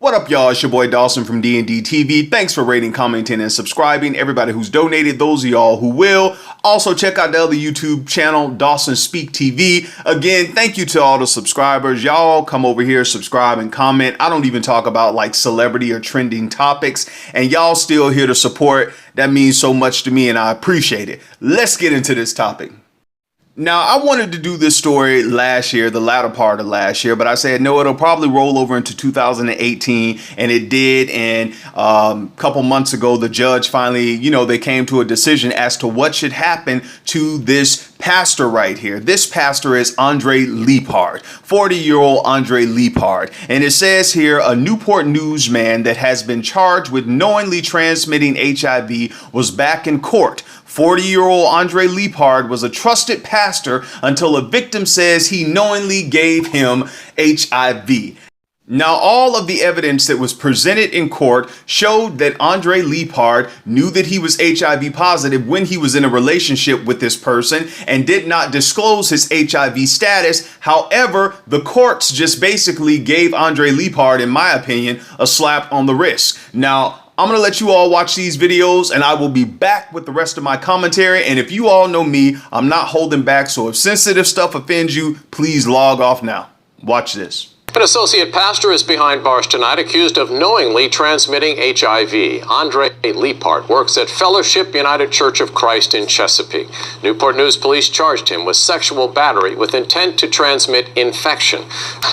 What up, y'all? It's your boy Dawson from D&D TV. Thanks for rating, commenting, and subscribing. Everybody who's donated, those of y'all who will. Also, check out the other YouTube channel, Dawson Speak TV. Again, thank you to all the subscribers. Y'all come over here, subscribe, and comment. I don't even talk about like celebrity or trending topics, and y'all still here to support. That means so much to me, and I appreciate it. Let's get into this topic. Now, I wanted to do this story last year, the latter part of last year, but I said, no, it'll probably roll over into 2018, and it did. And a couple months ago, the judge finally, they came to a decision as to what should happen to this pastor right here. This pastor is Andre Leapard, 40-year-old Andre Leapard. And it says here, a Newport News man that has been charged with knowingly transmitting HIV was back in court. 40-year-old Andre Leapard was a trusted pastor until a victim says he knowingly gave him HIV. Now, all of the evidence that was presented in court showed that Andre Leapard knew that he was HIV positive when he was in a relationship with this person and did not disclose his HIV status. However, the courts just basically gave Andre Leapard, in my opinion, a slap on the wrist. Now, I'm going to let you all watch these videos, and I will be back with the rest of my commentary. And if you all know me, I'm not holding back. So if sensitive stuff offends you, please log off now. Watch this. An associate pastor is behind bars tonight, accused of knowingly transmitting HIV. Andre Leapard works at Fellowship United Church of Christ in Chesapeake. Newport News police charged him with sexual battery with intent to transmit infection.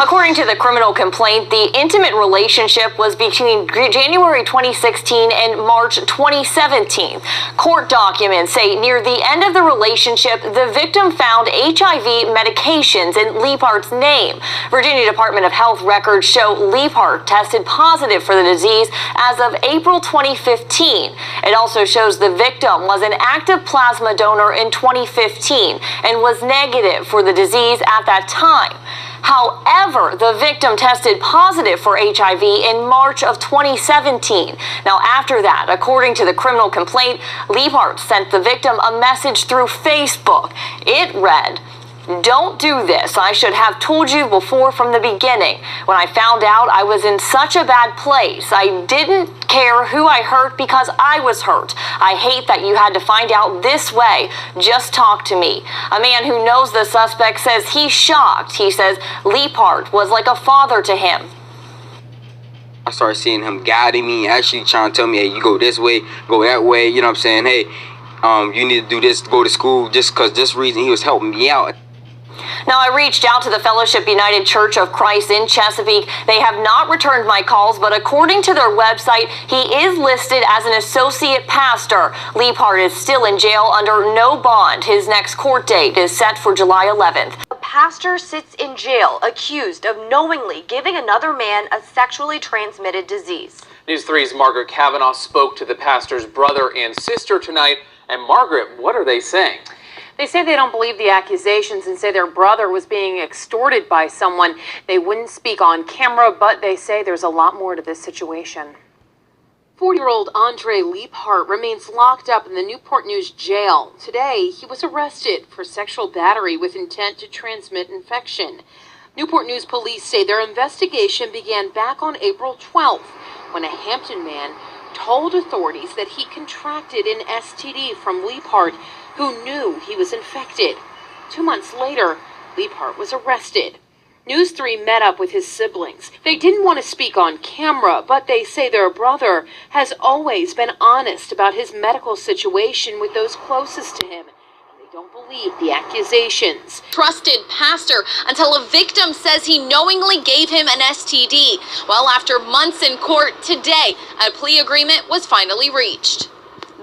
According to the criminal complaint, the intimate relationship was between January 2016 and March 2017. Court documents say near the end of the relationship, the victim found HIV medications in Leapard's name. Virginia Department of Health records show Leapard tested positive for the disease as of April 2015. It also shows the victim was an active plasma donor in 2015 and was negative for the disease at that time. However, the victim tested positive for HIV in March of 2017. Now, after that, according to the criminal complaint, Leapard sent the victim a message through Facebook. It read, "Don't do this. I should have told you before from the beginning. When I found out, I was in such a bad place. I didn't care who I hurt because I was hurt. I hate that you had to find out this way. Just talk to me." A man who knows the suspect says he's shocked. He says Leapard was like a father to him. I started seeing him guiding me, actually trying to tell me, hey, you go this way, go that way. You know what I'm saying? Hey, you need to do this, go to school, just because this reason. He was helping me out. Now, I reached out to the Fellowship United Church of Christ in Chesapeake. They have not returned my calls, but according to their website, he is listed as an associate pastor. Leapard is still in jail under no bond. His next court date is set for July 11th. A pastor sits in jail accused of knowingly giving another man a sexually transmitted disease. News 3's Margaret Kavanaugh spoke to the pastor's brother and sister tonight. And Margaret, what are they saying? They say they don't believe the accusations and say their brother was being extorted by someone. They wouldn't speak on camera, but they say there's a lot more to this situation. 40-year-old Andre Leapard remains locked up in the Newport News jail. Today, he was arrested for sexual battery with intent to transmit infection. Newport News police say their investigation began back on April 12th when a Hampton man told authorities that he contracted an STD from Leapard, who knew he was infected. 2 months later, Leapard was arrested. News 3 met up with his siblings. They didn't want to speak on camera, but they say their brother has always been honest about his medical situation with those closest to him. And they don't believe the accusations. Trusted pastor until a victim says he knowingly gave him an STD. Well, after months in court, today, a plea agreement was finally reached.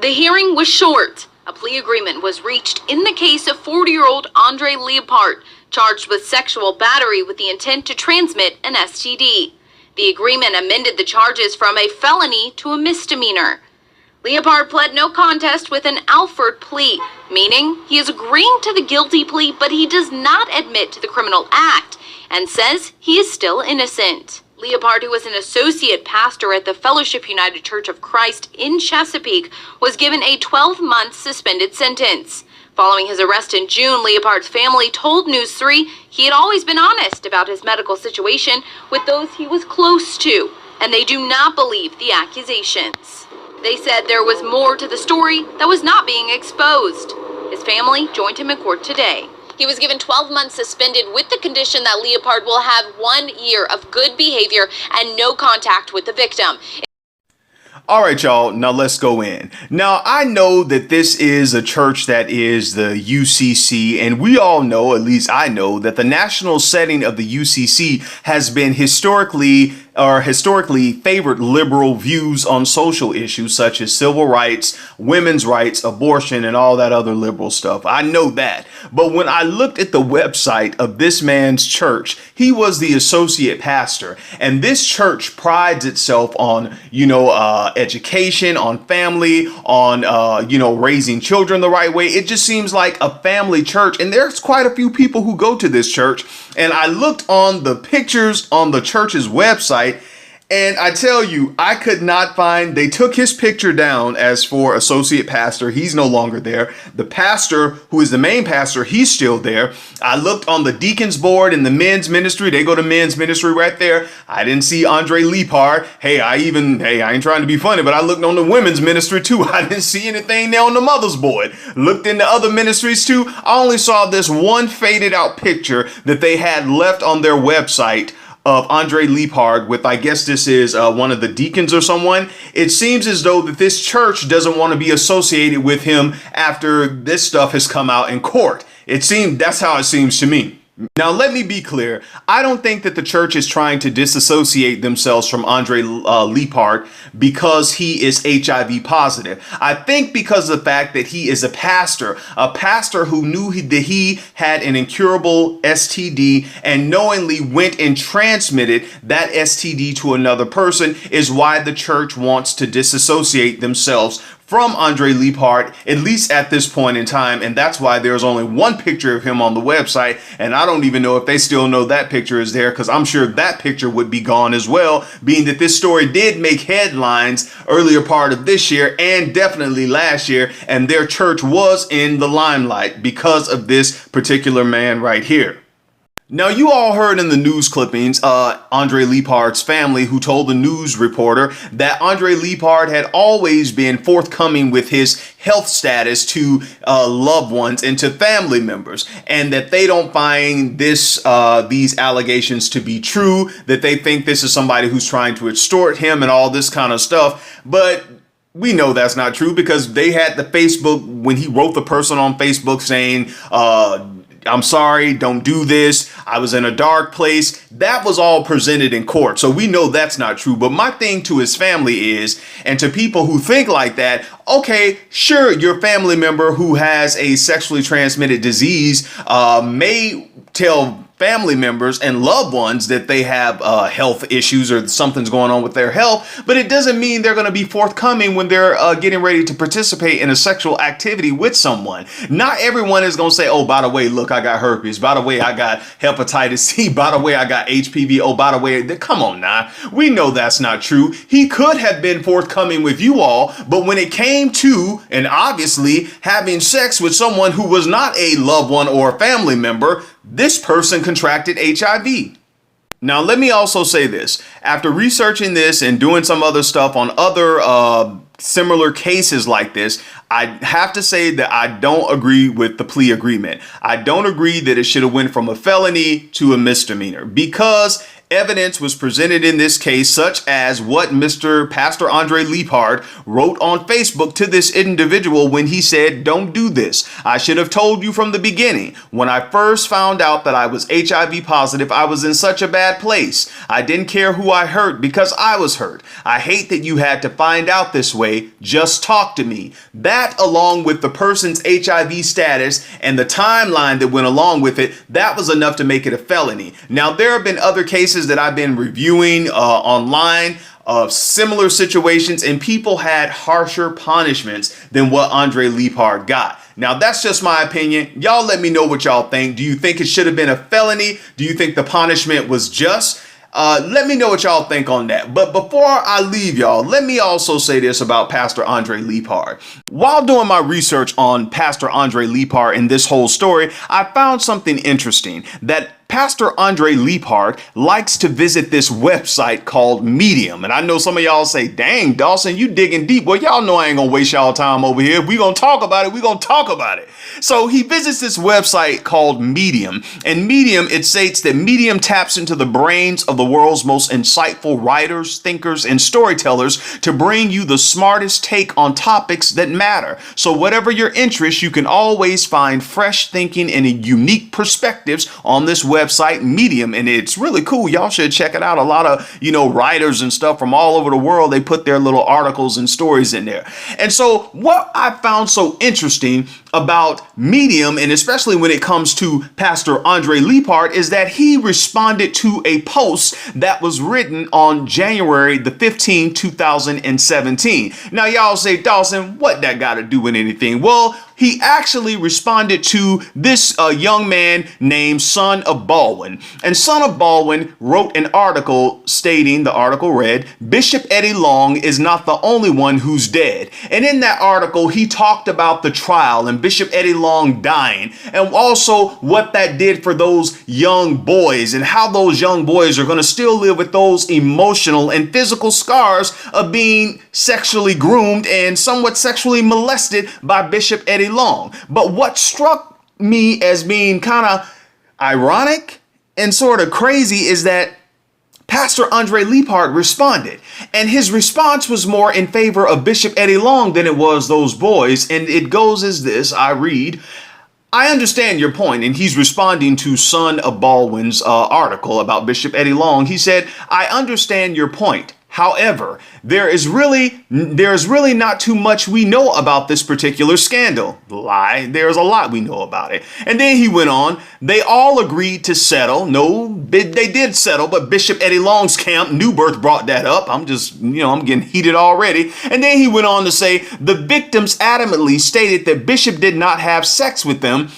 The hearing was short. A plea agreement was reached in the case of 40-year-old Andre Leapard, charged with sexual battery with the intent to transmit an STD. The agreement amended the charges from a felony to a misdemeanor. Leapard pled no contest with an Alford plea, meaning he is agreeing to the guilty plea, but he does not admit to the criminal act and says he is still innocent. Leapard, who was an associate pastor at the Fellowship United Church of Christ in Chesapeake, was given a 12-month suspended sentence. Following his arrest in June, Leapard's family told News 3 he had always been honest about his medical situation with those he was close to, and they do not believe the accusations. They said there was more to the story that was not being exposed. His family joined him in court today. He was given 12 months suspended with the condition that Leopard will have 1 year of good behavior and no contact with the victim. All right, y'all, now let's go in. Now, I know that this is a church that is the UCC, and we all know, at least I know, that the national setting of the UCC has been historically favored liberal views on social issues such as civil rights, women's rights, abortion, and all that other liberal stuff. I know that. But when I looked at the website of this man's church, he was the associate pastor. And this church prides itself on, education, on family, on, raising children the right way. It just seems like a family church. And there's quite a few people who go to this church. And I looked on the pictures on the church's website, and I tell you, I could not find, they took his picture down as for associate pastor. He's no longer there. The pastor, who is the main pastor, he's still there. I looked on the deacons board in the men's ministry. They go to men's ministry right there. I didn't see Andre Leopard. Hey, I ain't trying to be funny, but I looked on the women's ministry too. I didn't see anything there on the mother's board. Looked into other ministries too. I only saw this one faded out picture that they had left on their website of Andre Leopard with, I guess this is one of the deacons or someone. It seems as though that this church doesn't want to be associated with him after this stuff has come out in court. That's how it seems to me. Now, let me be clear. I don't think that the church is trying to disassociate themselves from Andre Leopard because he is HIV positive. I think because of the fact that he is a pastor who knew that he had an incurable STD and knowingly went and transmitted that STD to another person is why the church wants to disassociate themselves from Andre Leopard, at least at this point in time. And that's why there's only one picture of him on the website. And I don't even know if they still know that picture is there, because I'm sure that picture would be gone as well, being that this story did make headlines earlier part of this year and definitely last year. And their church was in the limelight because of this particular man right here. Now, you all heard in the news clippings, Andre Leopard's family, who told the news reporter that Andre Leopard had always been forthcoming with his health status to loved ones and to family members, and that they don't find these allegations to be true, that they think this is somebody who's trying to extort him and all this kind of stuff. But we know that's not true, because they had the Facebook, when he wrote the person on Facebook saying, I'm sorry, don't do this, I was in a dark place. That was all presented in court. So we know that's not true. But my thing to his family is, and to people who think like that, okay, sure, your family member who has a sexually transmitted disease may tell family members and loved ones that they have health issues or something's going on with their health, but it doesn't mean they're going to be forthcoming when they're getting ready to participate in a sexual activity with someone. Not everyone is going to say, oh, by the way, look, I got herpes. By the way, I got hepatitis C. By the way, I got HPV. Oh, by the way, come on now. We know that's not true. He could have been forthcoming with you all, but when it came to, and obviously, having sex with someone who was not a loved one or a family member, this person contracted HIV. Now, let me also say this. After researching this and doing some other stuff on other similar cases like this, I have to say that I don't agree with the plea agreement. I don't agree that it should have went from a felony to a misdemeanor, because evidence was presented in this case, such as what Mr. Pastor Andre Leopard wrote on Facebook to this individual when he said, don't do this. I should have told you from the beginning. When I first found out that I was HIV positive, I was in such a bad place. I didn't care who I hurt because I was hurt. I hate that you had to find out this way. Just talk to me. That, along with the person's HIV status and the timeline that went along with it, that was enough to make it a felony. Now, there have been other cases that I've been reviewing online of similar situations, and people had harsher punishments than what Andre Leopard got. Now, that's just my opinion. Y'all let me know what y'all think. Do you think it should have been a felony? Do you think the punishment was just? Let me know what y'all think on that. But before I leave y'all, let me also say this about Pastor Andre Leopard. While doing my research on Pastor Andre Leopard and this whole story, I found something interesting, that Pastor Andre Leapart likes to visit this website called Medium. And I know some of y'all say, dang, Dawson, you digging deep. Well, y'all know I ain't gonna waste y'all time over here. If we gonna talk about it, we gonna talk about it. So he visits this website called Medium. And Medium, it states that Medium taps into the brains of the world's most insightful writers, thinkers, and storytellers to bring you the smartest take on topics that matter. So whatever your interest, you can always find fresh thinking and unique perspectives on this website, Medium. And it's really cool. Y'all should check it out. A lot of, writers and stuff from all over the world, they put their little articles and stories in there. And so what I found so interesting about Medium, and especially when it comes to Pastor Andre Leapart, is that he responded to a post that was written on January the 15th, 2017. Now y'all say, Dawson, what that got to do with anything? Well, he actually responded to this young man named Son of Baldwin. And Son of Baldwin wrote an article stating, the article read, Bishop Eddie Long is not the only one who's dead. And in that article, he talked about the trial and Bishop Eddie Long dying, and also what that did for those young boys and how those young boys are going to still live with those emotional and physical scars of being sexually groomed and somewhat sexually molested by Bishop Eddie Long. But what struck me as being kind of ironic and sort of crazy is that Pastor Andre Leapart responded, and his response was more in favor of Bishop Eddie Long than it was those boys. And it goes as this. I read, I understand your point, and he's responding to Son of Baldwin's article about Bishop Eddie Long. He said, I understand your point. However, there is really not too much we know about this particular scandal. Lie, there's a lot we know about it. And then he went on, they all agreed to settle. No, they did settle, but Bishop Eddie Long's camp, New Birth, brought that up. I'm just, I'm getting heated already. And then he went on to say, the victims adamantly stated that Bishop did not have sex with them.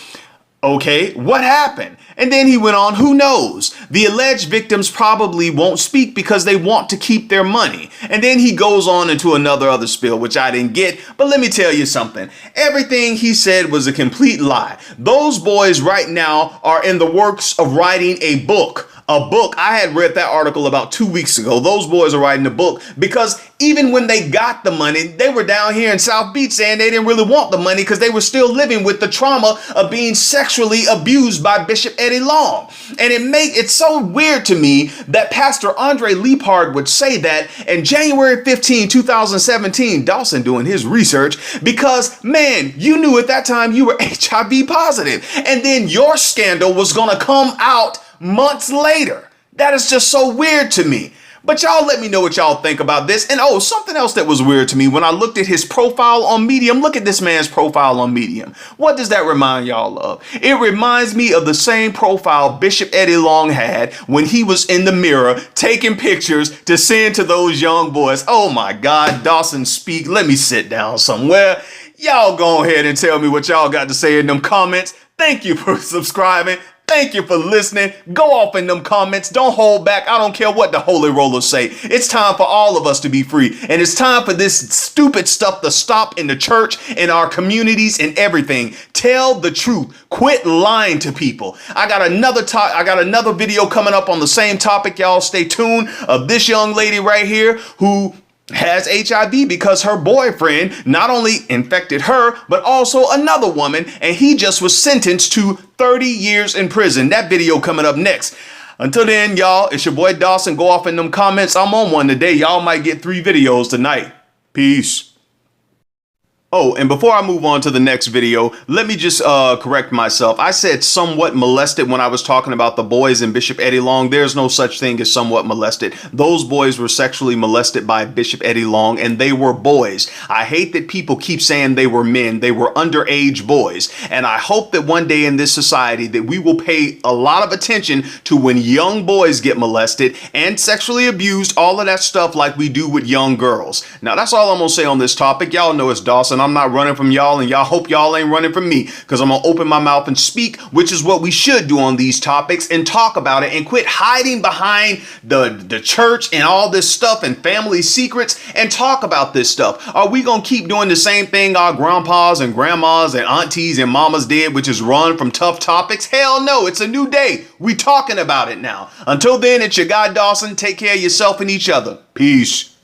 Okay, what happened? And then he went on, who knows? The alleged victims probably won't speak because they want to keep their money. And then he goes on into other spiel, which I didn't get. But let me tell you something. Everything he said was a complete lie. Those boys right now are in the works of writing a book. I had read that article about 2 weeks ago. Those boys are writing a book because even when they got the money, they were down here in South Beach saying they didn't really want the money because they were still living with the trauma of being sexually abused by Bishop Eddie Long. And it's so weird to me that Pastor Andre Leapart would say that in January 15, 2017, Dawson doing his research, because man, you knew at that time you were HIV positive, and then your scandal was going to come out months later. That is just so weird to me. But y'all let me know what y'all think about this. And something else that was weird to me when I looked at his profile on Medium. Look at this man's profile on Medium. What does that remind y'all of? It reminds me of the same profile Bishop Eddie Long had when he was in the mirror taking pictures to send to those young boys. Oh my God, Dawson speak. Let me sit down somewhere. Y'all go ahead and tell me what y'all got to say in them comments. Thank you for subscribing. Thank you for listening. Go off in them comments. Don't hold back. I don't care what the holy rollers say. It's time for all of us to be free. And it's time for this stupid stuff to stop in the church, in our communities, and everything. Tell the truth. Quit lying to people. I got another video coming up on the same topic. Y'all stay tuned, of this young lady right here who has HIV because her boyfriend not only infected her, but also another woman, and he just was sentenced to 30 years in prison. That video coming up next. Until then, y'all, it's your boy Dawson. Go off in them comments. I'm on one today. Y'all might get 3 videos tonight. Peace. Oh, and before I move on to the next video, let me just correct myself. I said somewhat molested when I was talking about the boys and Bishop Eddie Long. There's no such thing as somewhat molested. Those boys were sexually molested by Bishop Eddie Long, and they were boys. I hate that people keep saying they were men. They were underage boys. And I hope that one day in this society that we will pay a lot of attention to when young boys get molested and sexually abused, all of that stuff like we do with young girls. Now, that's all I'm going to say on this topic. Y'all know it's Dawson and I'm not running from y'all, and y'all hope y'all ain't running from me, because I'm going to open my mouth and speak, which is what we should do on these topics, and talk about it and quit hiding behind the church and all this stuff and family secrets and talk about this stuff. Are we going to keep doing the same thing our grandpas and grandmas and aunties and mamas did, which is run from tough topics? Hell no, it's a new day. We talking about it now. Until then, it's your guy Dawson. Take care of yourself and each other. Peace.